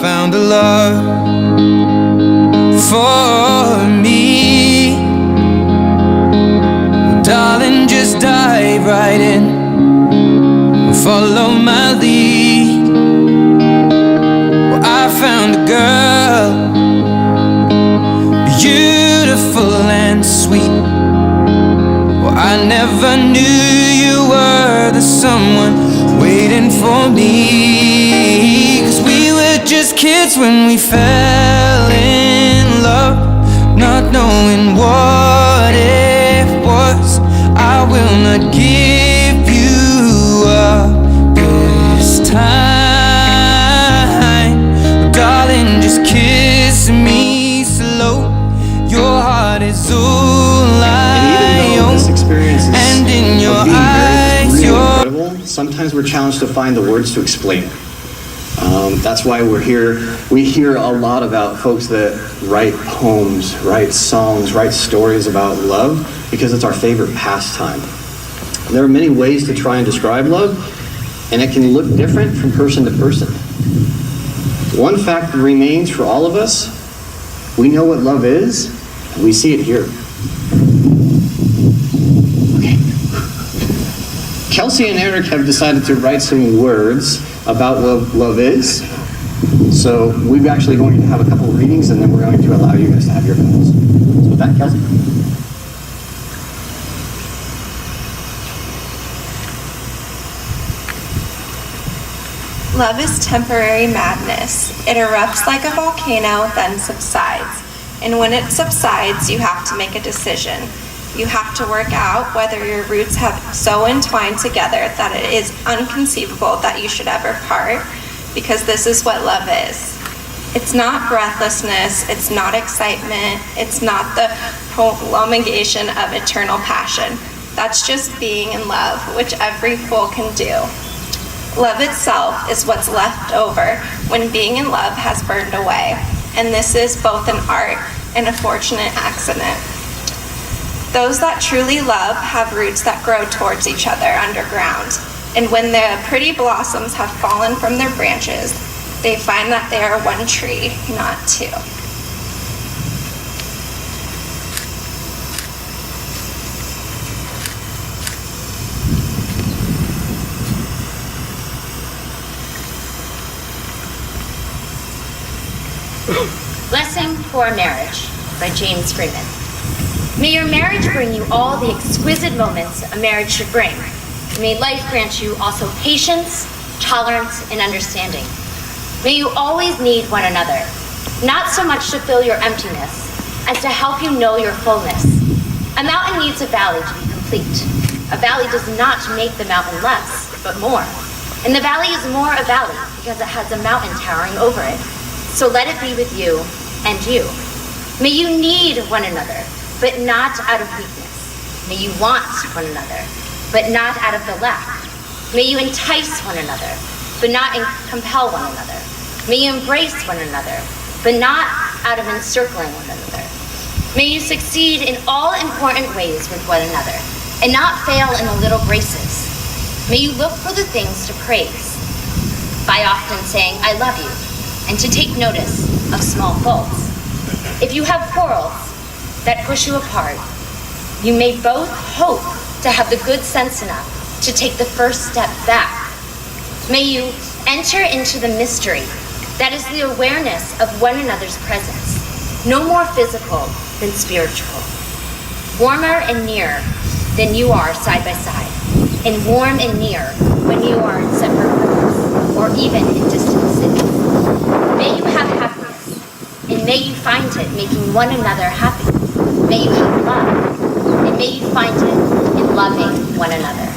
found a love for me. Darling, just dive right in, follow my lead. Well, I found a girl, beautiful and sweet. Well, I never knew you were the someone waiting for me. 'Cause we were just kids when we fell in love, not knowing what it was. I will not give you up this time. Darling, just kiss me slow. Your heart is all I own. This experience is and in your eyes, really incredible. Sometimes we're challenged to find the words to explain it. That's why we're here. We hear a lot about folks that write poems, write songs, write stories about love, because it's our favorite pastime. There are many ways to try and describe love, and it can look different from person to person. One fact that remains for all of us: we know what love is, and we see it here. Okay. Kelsey and Eric have decided to write some words about what love is. So we're actually going to have a couple of readings, and then we're going to allow you guys to have your poems. So with that, Kelsey. Love is temporary madness. It erupts like a volcano, then subsides. And when it subsides, you have to make a decision. You have to work out whether your roots have so entwined together that it is inconceivable that you should ever part, because this is what love is. It's not breathlessness, it's not excitement, it's not the prolongation of eternal passion. That's just being in love, which every fool can do. Love itself is what's left over when being in love has burned away. And this is both an art and a fortunate accident. Those that truly love have roots that grow towards each other underground. And when the pretty blossoms have fallen from their branches, they find that they are one tree, not two. Blessing for a Marriage by James Freeman. May your marriage bring you all the exquisite moments a marriage should bring. May life grant you also patience, tolerance, and understanding. May you always need one another, not so much to fill your emptiness, as to help you know your fullness. A mountain needs a valley to be complete. A valley does not make the mountain less, but more. And the valley is more a valley because it has a mountain towering over it. So let it be with you and you. May you need one another, but not out of weakness. May you want one another, but not out of the lack. May you entice one another, but not compel one another. May you embrace one another, but not out of encircling one another. May you succeed in all important ways with one another, and not fail in the little graces. May you look for the things to praise, by often saying, I love you, and to take notice of small faults. If you have quarrels that push you apart, you may both hope to have the good sense enough to take the first step back. May you enter into the mystery that is the awareness of one another's presence, no more physical than spiritual, warmer and nearer than you are side by side, and warm and near when you are in separate rooms or even in distant cities. May you have happiness, and may you find it making one another happy. May you have love, and may you find it in loving one another.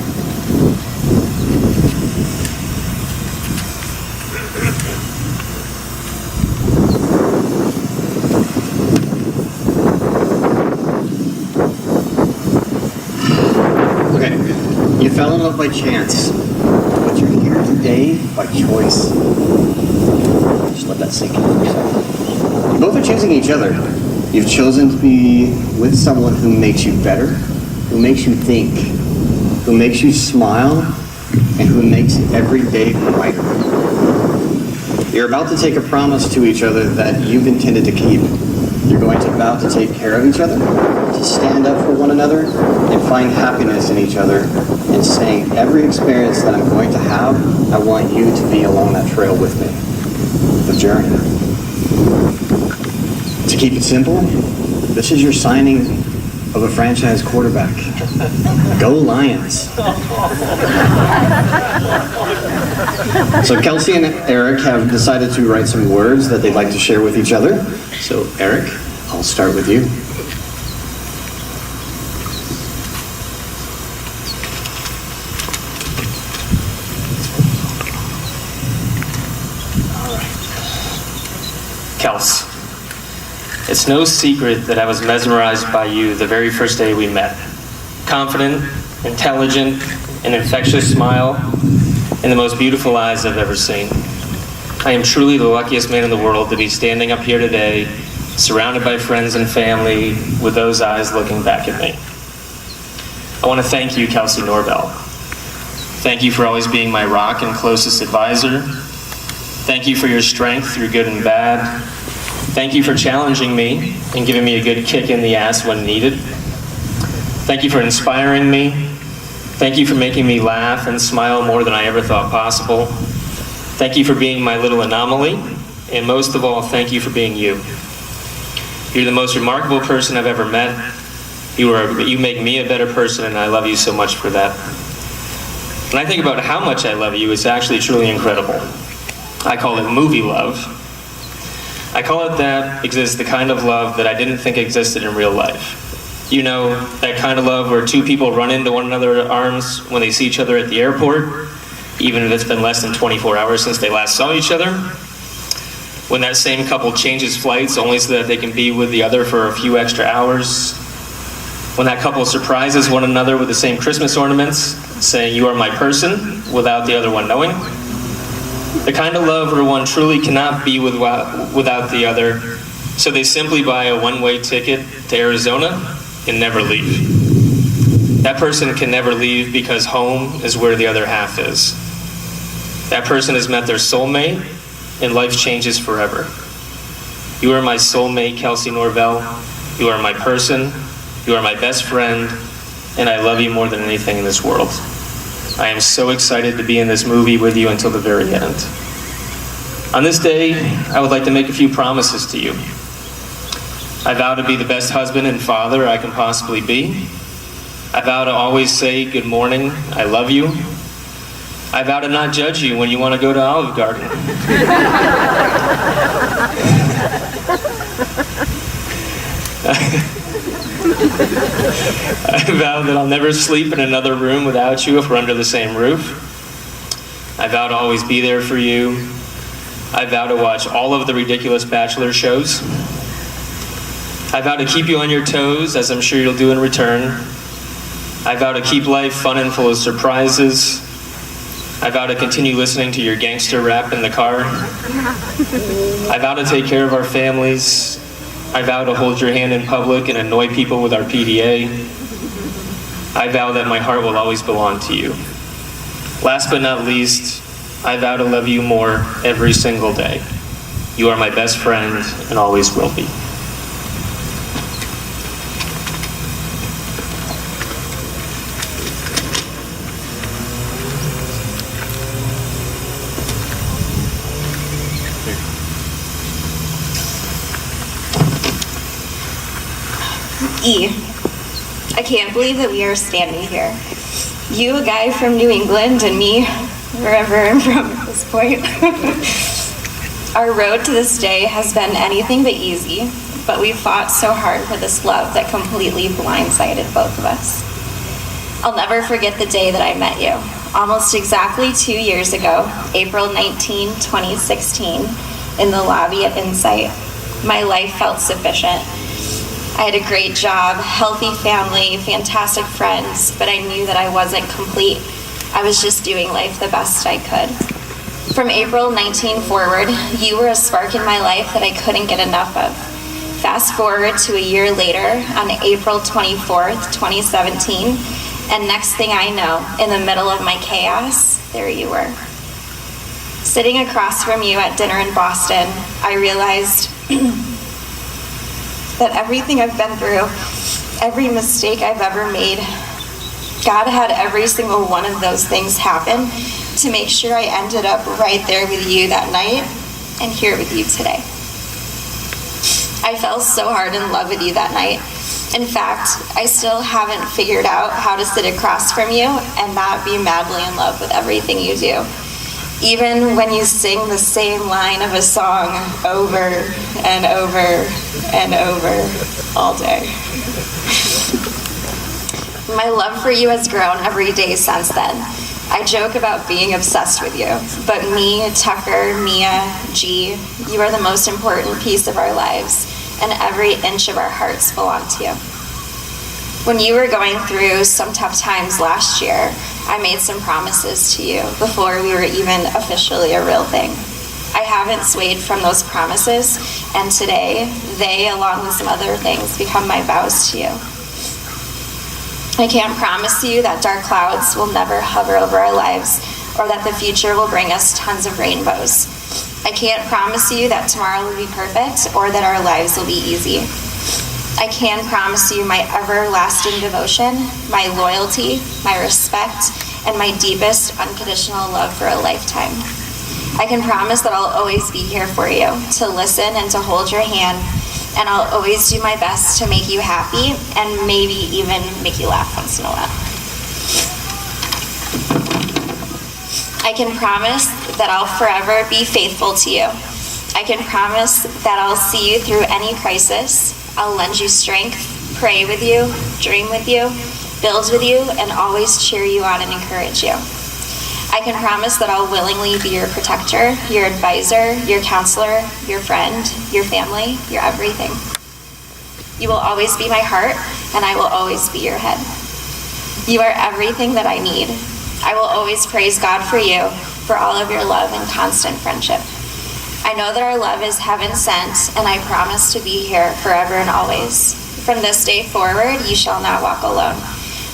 Okay, you fell in love by chance, but you're here today by choice. Just let that sink in for a second. You both are choosing each other. You've chosen to be with someone who makes you better, who makes you think, who makes you smile, and who makes every day brighter. You're about to take a promise to each other that you've intended to keep. You're going to vow to take care of each other, to stand up for one another, and find happiness in each other, and saying every experience that I'm going to have, I want you to be along that trail with me, the journey. To keep it simple, this is your signing of a franchise quarterback. Go Lions. So Kelsey and Eric have decided to write some words that they'd like to share with each other. So Eric, I'll start with you. All right. Kels, it's no secret that I was mesmerized by you the very first day we met. Confident, intelligent, an infectious smile, and the most beautiful eyes I've ever seen. I am truly the luckiest man in the world to be standing up here today, surrounded by friends and family, with those eyes looking back at me. I want to thank you, Kelsey Norvell. Thank you for always being my rock and closest advisor. Thank you for your strength through good and bad. Thank you for challenging me and giving me a good kick in the ass when needed. Thank you for inspiring me. Thank you for making me laugh and smile more than I ever thought possible. Thank you for being my little anomaly. And most of all, thank you for being you. You're the most remarkable person I've ever met. You make me a better person, and I love you so much for that. When I think about how much I love you, it's actually truly incredible. I call it movie love. I call it that because it's the kind of love that I didn't think existed in real life. You know, that kind of love where two people run into one another's arms when they see each other at the airport, even if it's been less than 24 hours since they last saw each other. When that same couple changes flights only so that they can be with the other for a few extra hours. When that couple surprises one another with the same Christmas ornaments, saying you are my person, without the other one knowing. The kind of love where one truly cannot be without the other, so they simply buy a one-way ticket to Arizona and never leave. That person can never leave because home is where the other half is. That person has met their soulmate, and life changes forever. You are my soulmate, Kelsey Norvell. You are my person. You are my best friend, and I love you more than anything in this world. I am so excited to be in this movie with you until the very end. On this day, I would like to make a few promises to you. I vow to be the best husband and father I can possibly be. I vow to always say good morning, I love you. I vow to not judge you when you want to go to Olive Garden. I vow that I'll never sleep in another room without you if we're under the same roof. I vow to always be there for you. I vow to watch all of the ridiculous Bachelor shows. I vow to keep you on your toes, as I'm sure you'll do in return. I vow to keep life fun and full of surprises. I vow to continue listening to your gangster rap in the car. I vow to take care of our families. I vow to hold your hand in public and annoy people with our PDA. I vow that my heart will always belong to you. Last but not least, I vow to love you more every single day. You are my best friend and always will be. I can't believe that we are standing here. You, a guy from New England, and me, wherever I'm from at this point. Our road to this day has been anything but easy, but we fought so hard for this love that completely blindsided both of us. I'll never forget the day that I met you. Almost exactly 2 years ago, April 19, 2016, in the lobby at Insight. My life felt sufficient. I had a great job, healthy family, fantastic friends, but I knew that I wasn't complete. I was just doing life the best I could. From April 19 forward, you were a spark in my life that I couldn't get enough of. Fast forward to a year later, on April 24th, 2017, and next thing I know, in the middle of my chaos, there you were. 6 Sitting across from you at dinner in Boston, I realized that everything I've been through, every mistake I've ever made, God had every single one of those things happen to make sure I ended up right there with you that night and here with you today. I fell so hard in love with you that night. In fact, I still haven't figured out how to sit across from you and not be madly in love with everything you do. Even when you sing the same line of a song over and over and over all day. My love for you has grown every day since then. I joke about being obsessed with you, but me, Tucker, Mia, G, you are the most important piece of our lives, and every inch of our hearts belong to you. When you were going through some tough times last year, I made some promises to you before we were even officially a real thing. I haven't swayed from those promises, and today, they, along with some other things, become my vows to you. I can't promise you that dark clouds will never hover over our lives, or that the future will bring us tons of rainbows. I can't promise you that tomorrow will be perfect, or that our lives will be easy. I can promise you my everlasting devotion, my loyalty, my respect, and my deepest unconditional love for a lifetime. I can promise that I'll always be here for you, to listen and to hold your hand, and I'll always do my best to make you happy and maybe even make you laugh once in a while. I can promise that I'll forever be faithful to you. I can promise that I'll see you through any crisis. I'll lend you strength, pray with you, dream with you, build with you, and always cheer you on and encourage you. I can promise that I'll willingly be your protector, your advisor, your counselor, your friend, your family, your everything. You will always be my heart, and I will always be your head. You are everything that I need. I will always praise God for you, for all of your love and constant friendship. I know that our love is heaven sent, and I promise to be here forever and always. From this day forward, you shall not walk alone.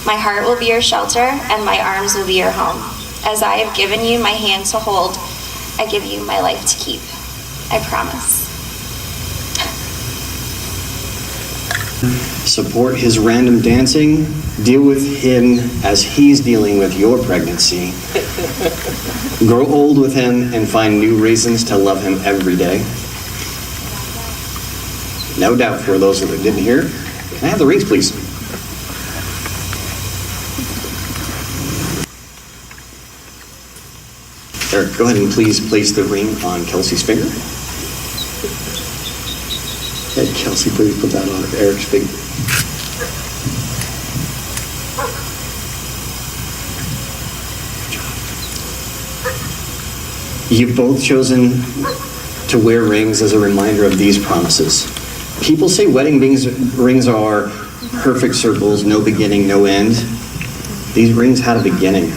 My heart will be your shelter, and my arms will be your home. As I have given you my hand to hold, I give you my life to keep. I promise. Support his random dancing. Deal with him as he's dealing with your pregnancy. Grow old with him and find new reasons to love him every day. No doubt for those that didn't hear. Can I have the rings, please? Eric, go ahead and please place the ring on Kelsey's finger. Hey, Kelsey, please put that on Eric's finger. You've both chosen to wear rings as a reminder of these promises. People say wedding rings are perfect circles, no beginning, no end. These rings had a beginning.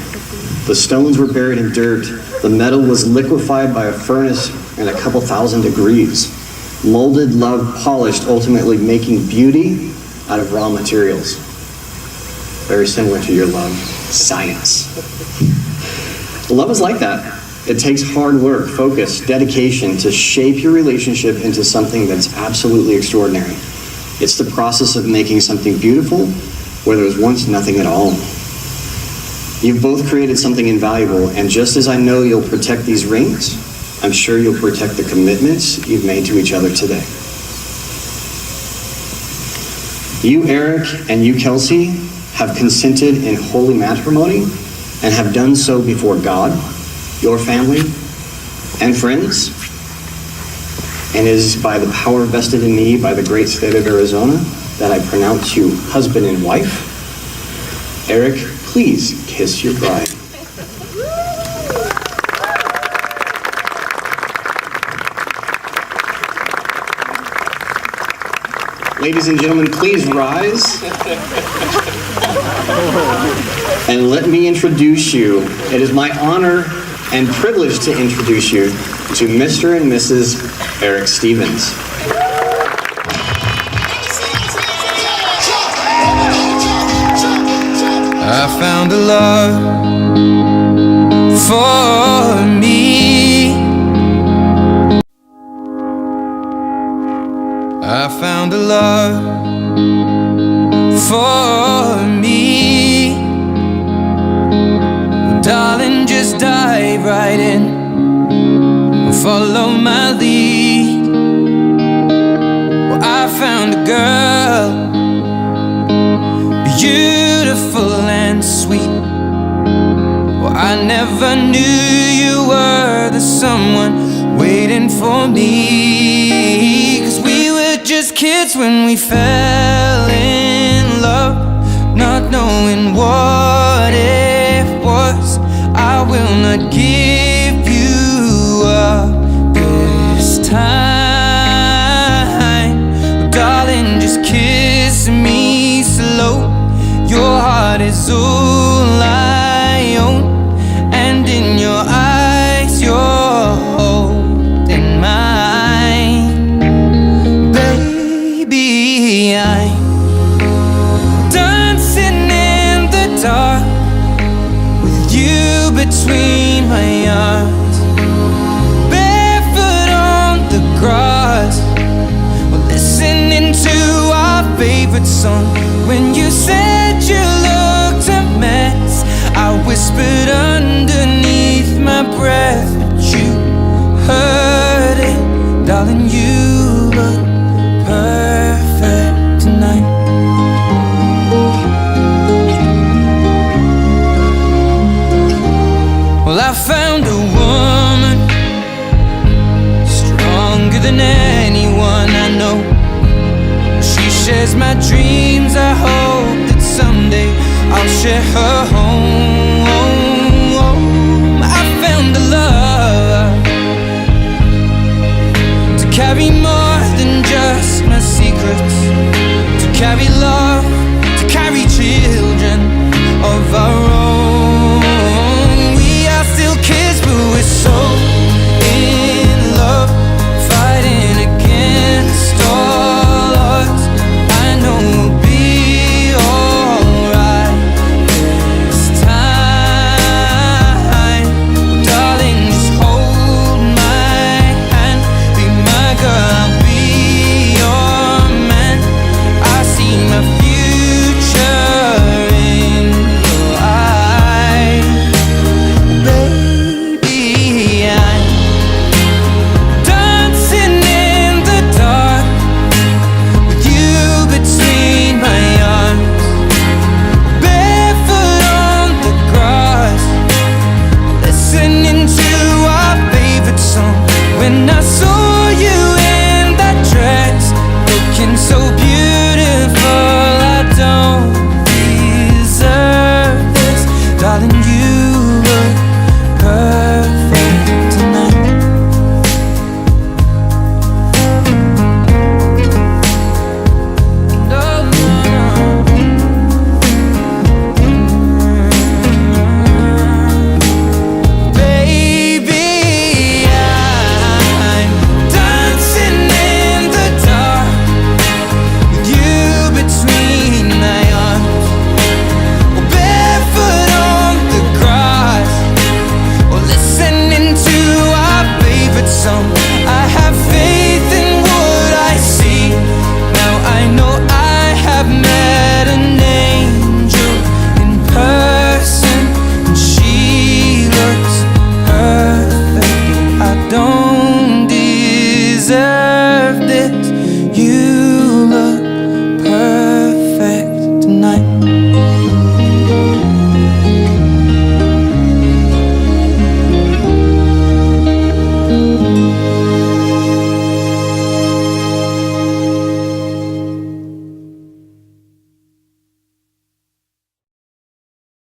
The stones were buried in dirt. The metal was liquefied by a furnace at a couple thousand degrees. Molded, love, polished, ultimately making beauty out of raw materials. Very similar to your love, science. Love is like that. It takes hard work, focus, dedication to shape your relationship into something that's absolutely extraordinary. It's the process of making something beautiful where there was once nothing at all. You've both created something invaluable, and just as I know you'll protect these rings, I'm sure you'll protect the commitments you've made to each other today. You, Eric, and you, Kelsey, have consented in holy matrimony and have done so before God, your family, and friends. And it is by the power vested in me by the great state of Arizona that I pronounce you husband and wife. Eric, please kiss your bride. Ladies and gentlemen, please rise. And let me introduce you. It is my honor and privilege to introduce you to Mr. and Mrs. Eric Stevens. I found a love for me. follow my lead. Well, I found a girl, beautiful and sweet. Well, I never knew you were the someone waiting for me. 'Cause we were just kids when we fell in love, not knowing what it was. I will not give you up this time. Oh, darling, just kiss me slow. Your heart is all I own, and in your eyes you're holding mine. Baby, I'm dancing in the dark with you between my arms, barefoot on the grass, we're listening to our favorite song. When you said you looked a mess, I whispered underneath my breath, but you heard it. Darling, you look perfect tonight. Well, I found a woman stronger than anyone I know. She shares my dreams. I hope that someday I'll share her home. I found a love to carry